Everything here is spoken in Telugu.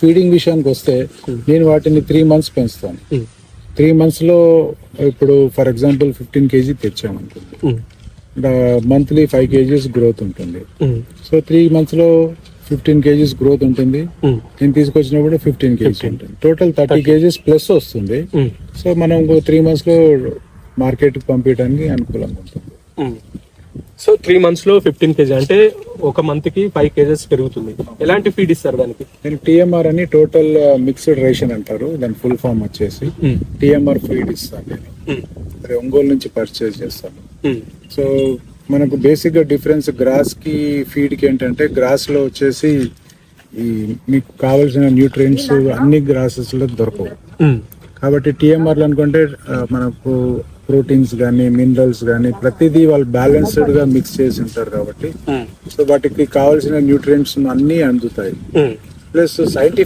ఫీడింగ్ విషయానికి వస్తే నేను వాటిని 3 months పెంచుతాను. 3 months లో ఇప్పుడు ఫర్ ఎగ్జాంపుల్ 15 kg తెచ్చాను అనుకోండి, మంత్లీ 5 kgs గ్రోత్ ఉంటుంది. సో 3 months లో 15 kgs గ్రోత్ ఉంటుంది. నేను తీసుకొచ్చినప్పుడు 15 kgs ఉంటుంది. టోటల్ 30 kgs ప్లస్ వస్తుంది. సో మనం 3 months లో మార్కెట్ పంపించడానికి అనుకూలంగా ఉంటుంది. సో 3 months లో 15 kg అంటే ఒక మంత్ కి 5 kgs పెరుగుతుంది. ఎలాంటి ఫీడ్ ఇస్తారు దానికి? నేను టిఎంఆర్ అని టోటల్ మిక్స్డ్ రేషన్ అంటారు, దాని ఫుల్ ఫామ్ వచ్చేసి టిఎంఆర్ ఫీడ్ ఇస్తాను. నేను అది ఒంగోలు నుంచి పర్చేజ్ చేస్తాను. సో మనకు బేసిక్ గా డిఫరెన్స్ గ్రాస్ కి ఫీడ్ కి ఏంటంటే, గ్రాస్ లో వచ్చేసి ఈ మీకు కావాల్సిన న్యూట్రియంట్స్ అన్ని గ్రాసెస్ లో దొరకవు. కాబట్టి టిఎంఆర్ అనుకుంటే మనకు ప్రోటీన్స్ కానీ మినరల్స్ కానీ ప్రతిదీ వాళ్ళు బ్యాలెన్స్డ్ గా మిక్స్ చేసి ఉంటారు. కాబట్టి సో వాటికి కావాల్సిన న్యూట్రియంట్స్ అన్ని అందుతాయి. Plus scientific